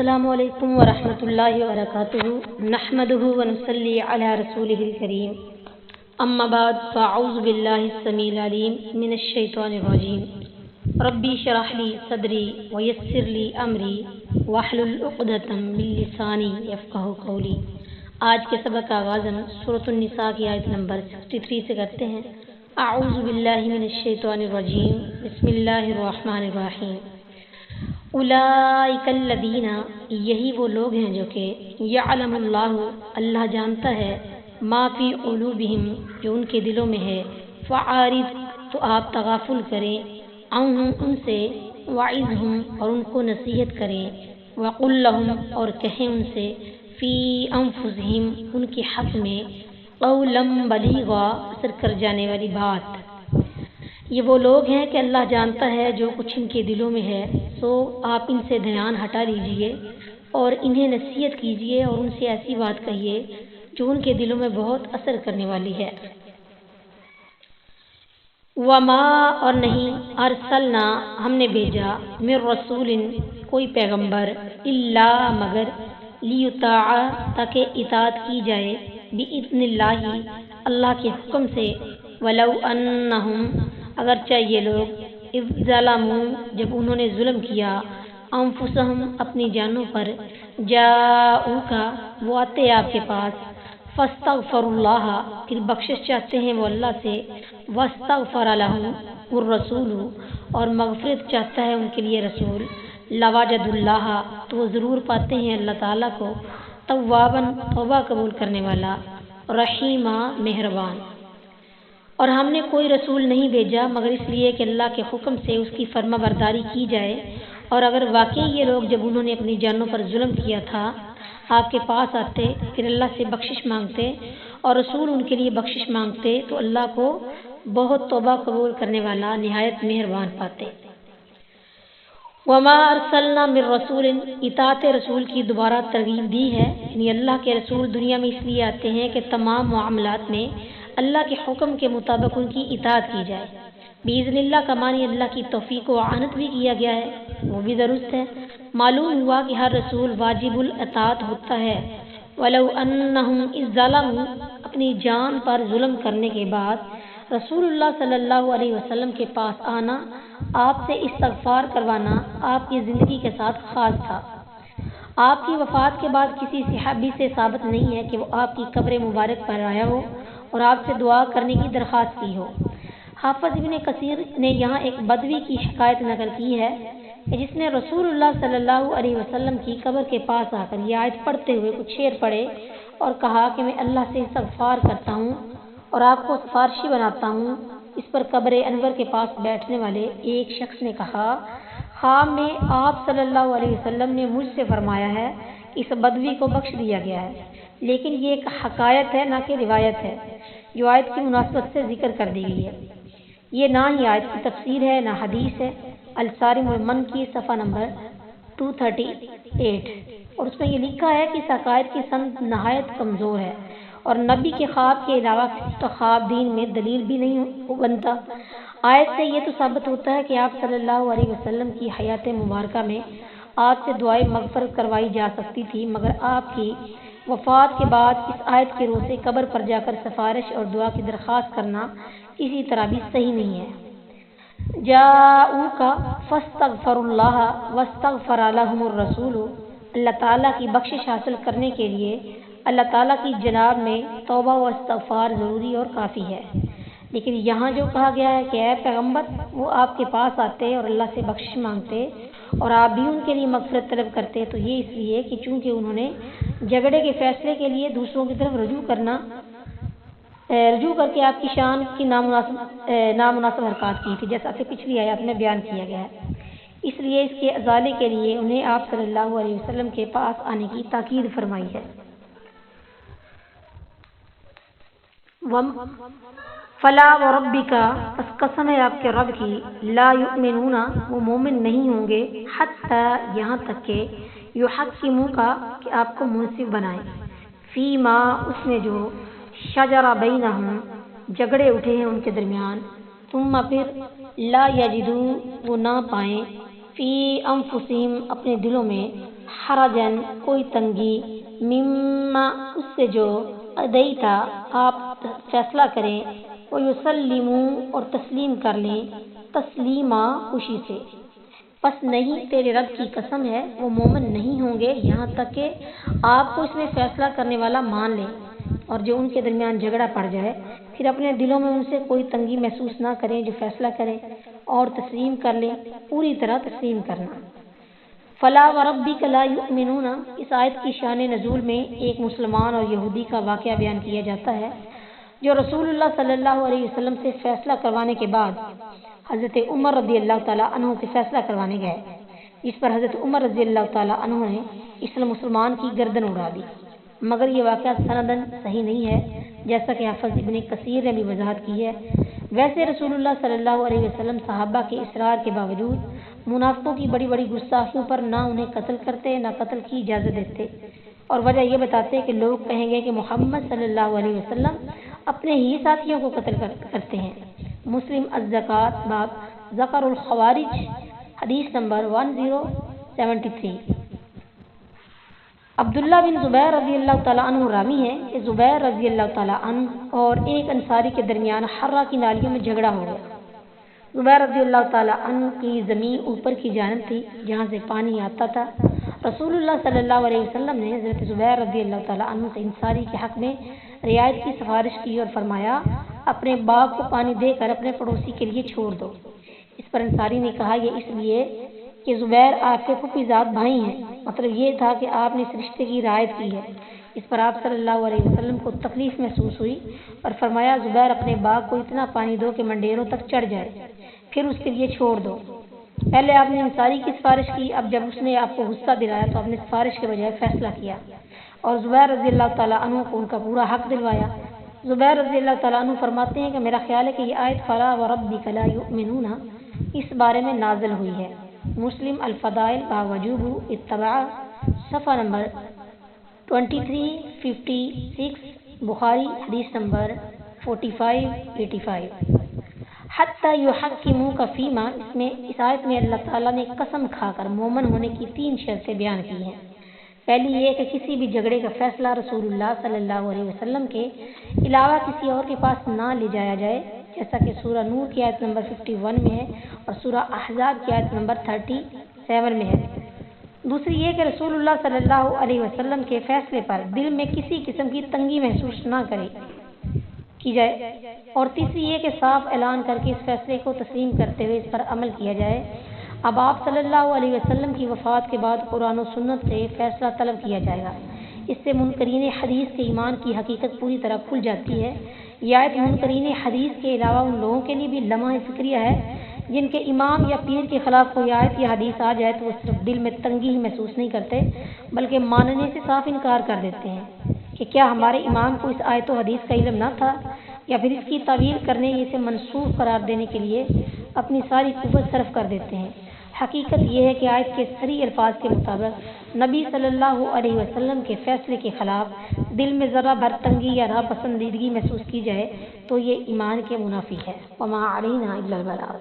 السلام علیکم ورحمۃ اللہ وبرکاتہ نحمدہ ونصلی علی رسولہ الکریم اما بعد فاعوذ باللہ السمیع العلیم من الشیطان الرجیم ربی اشرح لی صدری ویسر لی امری واحلل عقدۃ من لسانی یفقہوا قولی۔ آج کے سبق کا آغاز ہم سورۃ النساء کی آیت نمبر 63 سے کرتے ہیں۔ اعوذ باللہ من الشیطان الرجیم بسم اللہ الرحمن الرحیم۔ اولئک الذین، یہی وہ لوگ ہیں جو کہ یعلم اللہ، اللہ جانتا ہے، ما فی قلوبہم، جو ان کے دلوں میں ہے، فعارض، تو آپ تغافل کریں، عنہم، ان سے، وعظہم، اور ان کو نصیحت کریں، وقل لہم، اور کہیں ان سے، فی انفسہم، ان کے حق میں، قولا بلیغا، اثر کر جانے والی بات۔ یہ وہ لوگ ہیں کہ اللہ جانتا ہے جو کچھ ان کے دلوں میں ہے، سو آپ ان سے دھیان ہٹا لیجئے اور انہیں نصیحت کیجئے اور ان سے ایسی بات کہیے جو ان کے دلوں میں بہت اثر کرنے والی ہے۔ وما، اور نہیں، ارسلنا، ہم نے بھیجا، من رسول، کوئی پیغمبر، الا، مگر، لیطاع، تاکہ اطاعت کی جائے، باذن اللہ، اللہ کے حکم سے، ولو انہم، اگرچہ یہ لوگ، اذ ظلموا، جب انہوں نے ظلم کیا، انفسہم، اپنی جانوں پر، جاؤک، وہ آتے آپ کے پاس، فاستغفروا اللہ، پھر بخشش چاہتے ہیں وہ اللہ سے، واستغفر لہم الرسول، اور مغفرت چاہتا ہے ان کے لیے رسول، لوجدوا اللہ، تو وہ ضرور پاتے ہیں اللہ تعالیٰ کو، توابا، توبہ قبول کرنے والا، رحیما، مہربان۔ اور ہم نے کوئی رسول نہیں بھیجا مگر اس لیے کہ اللہ کے حکم سے اس کی فرما برداری کی جائے، اور اگر واقعی یہ لوگ جب انہوں نے اپنی جانوں پر ظلم کیا تھا آپ کے پاس آتے، پھر اللہ سے بخشش مانگتے اور رسول ان کے لیے بخشش مانگتے، تو اللہ کو بہت توبہ قبول کرنے والا، نہایت مہربان پاتے۔ وما ارسلنا من رسول، اطاعت رسول کی دوبارہ ترغیب دی ہے، یعنی اللہ کے رسول دنیا میں اس لیے آتے ہیں کہ تمام معاملات میں اللہ کے حکم کے مطابق ان کی اطاعت کی جائے۔ باذن اللہ کا معنی اللہ کی توفیق و اعانت بھی کیا گیا ہے، وہ بھی درست ہے۔ معلوم ہوا کہ ہر رسول واجب الاطاعت ہوتا ہے۔ ولو انہم اذ ظلموا، اپنی جان پر ظلم کرنے کے بعد رسول اللہ صلی اللہ علیہ وسلم کے پاس آنا، آپ سے استغفار کروانا آپ کی زندگی کے ساتھ خاص تھا۔ آپ کی وفات کے بعد کسی صحابی سے ثابت نہیں ہے کہ وہ آپ کی قبر مبارک پر آیا ہو اور آپ سے دعا کرنے کی درخواست کی ہو۔ حافظ ابن کثیر نے یہاں ایک بدوی کی حکایت نقل کی ہے کہ جس نے رسول اللہ صلی اللہ علیہ وسلم کی قبر کے پاس آ کر یہ آیت پڑھتے ہوئے کچھ شعر پڑھے اور کہا کہ میں اللہ سے استغفار کرتا ہوں اور آپ کو سفارشی بناتا ہوں۔ اس پر قبر انور کے پاس بیٹھنے والے ایک شخص نے کہا، خواب میں آپ صلی اللہ علیہ وسلم نے مجھ سے فرمایا ہے کہ اس بدوی کو بخش دیا گیا ہے، لیکن یہ ایک حکایت ہے نہ کہ روایت ہے جو آیت کی مناسبت سے ذکر کر دی گئی ہے۔ یہ نہ ہی آیت کی تفسیر ہے نہ حدیث ہے۔ الصارم المن کی صفحہ نمبر 238، اور اس میں یہ لکھا ہے کہ اس حکایت کی سند نہایت کمزور ہے اور نبی کے خواب کے علاوہ کسی کا خواب دین میں دلیل بھی نہیں بنتا۔ آیت سے یہ تو ثابت ہوتا ہے کہ آپ صلی اللہ علیہ وسلم کی حیات مبارکہ میں آپ سے دعائیں مغفرت کروائی جا سکتی تھی، مگر آپ کی وفات کے بعد اس آیت کے روح سے قبر پر جا کر سفارش اور دعا کی درخواست کرنا کسی طرح بھی صحیح نہیں ہے۔ جاؤک فاستغفروا اللہ واستغفر لهم الرسول، اللہ تعالیٰ کی بخشش حاصل کرنے کے لیے اللہ تعالیٰ کی جناب میں توبہ و استغفار ضروری اور کافی ہے۔ لیکن یہاں جو کہا گیا ہے کہ اے پیغمبر، وہ آپ کے پاس آتے اور اللہ سے بخشش مانگتے اور آپ بھی ان کے لیے مغفرت طلب کرتے، تو یہ اس لیے کہ چونکہ انہوں نے جھگڑے کے فیصلے کے لیے دوسروں کی طرف رجوع کر کے آپ کی شان کی نامناسب حرکات کی تھی، جیسا کہ پچھلی آیات میں بیان کیا گیا ہے۔ اس لیے اس کے ازالے کے لیے انہیں آپ صلی اللہ علیہ وسلم کے پاس آنے کی تاکید فرمائی ہے۔ فلا وربک، پس قسم ہے آپ کے رب کی، لا یؤمنون، وہ مومن نہیں ہوں گے، حتی، یہاں تک کہ یحکموک، کہ آپ کو منصف بنائیں، فیما، اس میں جو، شجر بینہم، جھگڑے اٹھے ہیں ان کے درمیان، ثم، پھر، لا یجدوا، وہ نہ پائیں، فی انفسہم، اپنے دلوں میں، حرجن کوئی تنگی، مما اس سے جو ادیتا آپ فیصلہ کریں، ویسلموا اور تسلیم کر لیں، تسلیما خوشی سے، پس نہیں تیرے رب کی قسم ہے وہ مومن نہیں ہوں گے یہاں تک کہ آپ کو اس میں فیصلہ کرنے والا مان لیں، اور جو ان کے درمیان جھگڑا پڑ جائے پھر اپنے دلوں میں ان سے کوئی تنگی محسوس نہ کریں، جو فیصلہ کریں اور تسلیم کر لیں، پوری طرح تسلیم کرنا۔ فلا وربک لا یؤمنون، اس آیت کی شان نزول میں ایک مسلمان اور یہودی کا واقعہ بیان کیا جاتا ہے جو رسول اللہ صلی اللہ علیہ وسلم سے فیصلہ کروانے کے بعد حضرت عمر رضی اللہ تعالیٰ عنہ سے فیصلہ کروانے گئے، جس پر حضرت عمر رضی اللہ تعالیٰ عنہ نے اس مسلمان کی گردن اڑا دی، مگر یہ واقعہ سندن صحیح نہیں ہے، جیسا کہ حافظ ابن کثیر نے بھی وضاحت کی ہے۔ ویسے رسول اللہ صلی اللہ علیہ وسلم صحابہ کے اصرار کے باوجود منافقوں کی بڑی بڑی گستاخیوں پر نہ انہیں قتل کرتے نہ قتل کی اجازت دیتے، اور وجہ یہ بتاتے کہ لوگ کہیں گے کہ محمد صلی اللہ علیہ وسلم اپنے ہی ساتھیوں کو قتل کرتے ہیں۔ مسلم الزکوٰۃ باب ذکر الخوارج، حدیث نمبر 1073۔ عبداللہ بن زبیر رضی اللہ تعالیٰ عنہ راوی ہے کہ زبیر رضی اللہ تعالیٰ عنہ اور ایک انصاری کے درمیان حرہ کی نالیوں میں جھگڑا ہو گیا۔ زبیر رضی اللہ تعالیٰ عنہ کی زمین اوپر کی جانب تھی جہاں سے پانی آتا تھا۔ رسول اللہ صلی اللہ علیہ وسلم نے حضرت زبیر رضی اللہ تعالیٰ عنہ سے انصاری کے حق میں رعایت کی سفارش کی اور فرمایا اپنے باغ کو پانی دے کر اپنے پڑوسی کے لیے چھوڑ دو۔ اس پر انصاری نے کہا یہ اس لیے کہ زبیر آپ کے پھوپھی زاد بھائی ہیں، مطلب یہ تھا کہ آپ نے اس رشتے کی رعایت کی ہے۔ اس پر آپ صلی اللہ علیہ وسلم کو تکلیف محسوس ہوئی اور فرمایا زبیر اپنے باغ کو اتنا پانی دو کہ منڈیروں تک چڑھ جائے، پھر اس کے لیے چھوڑ دو۔ پہلے آپ نے انصاری کی سفارش کی، اب جب اس نے آپ کو غصہ دلایا تو آپ نے سفارش کے بجائے فیصلہ کیا اور زبیر رضی اللہ تعالیٰ عنہ کو ان کا پورا حق دلوایا۔ زبیر رضی اللہ تعالیٰ عنہ فرماتے ہیں کہ میرا خیال ہے کہ یہ آیت فلا وربک لا یؤمنون اس بارے میں نازل ہوئی ہے۔ مسلم الفضائل باب وجوب اتباع، صفحہ نمبر 2356، بخاری حدیث نمبر 4585۔ حتی یحکموک فیما، اس آیت میں اللہ تعالیٰ نے قسم کھا کر مومن ہونے کی 3 شرطیں بیان کی ہیں۔ پہلی یہ کہ کسی بھی جھگڑے کا فیصلہ رسول اللہ صلی اللہ علیہ وسلم کے علاوہ کسی اور کے پاس نہ لے جایا جائے، جیسا کہ سورہ نور کی آیت نمبر 51 میں ہے اور سورہ احزاب کی آیت نمبر 37 میں ہے۔ دوسری یہ کہ رسول اللہ صلی اللہ علیہ وسلم کے فیصلے پر دل میں کسی قسم کی تنگی محسوس نہ کی جائے، اور تیسری یہ کہ صاف اعلان کر کے اس فیصلے کو تسلیم کرتے ہوئے اس پر عمل کیا جائے۔ اب آپ صلی اللہ علیہ وسلم کی وفات کے بعد قرآن و سنت سے فیصلہ طلب کیا جائے گا۔ اس سے منکرین حدیث کے ایمان کی حقیقت پوری طرح کھل جاتی ہے۔ یہ آیت منکرین حدیث کے علاوہ ان لوگوں کے لیے بھی لمحہ فکریہ ہے جن کے امام یا پیر کے خلاف کوئی آیت یا حدیث آ جائے تو وہ صرف دل میں تنگی ہی محسوس نہیں کرتے بلکہ ماننے سے صاف انکار کر دیتے ہیں کہ کیا ہمارے امام کو اس آیت و حدیث کا علم نہ تھا، یا پھر اس کی تعویل کرنے یا اسے منسوخ قرار دینے کے لیے اپنی ساری قوت صرف کر دیتے ہیں۔ حقیقت یہ ہے کہ آیت کے صریح الفاظ کے مطابق نبی صلی اللہ علیہ وسلم کے فیصلے کے خلاف دل میں ذرا بھر تنگی یا ناپسندیدگی محسوس کی جائے تو یہ ایمان کے منافی ہے۔ وما علینا الا البلاغ۔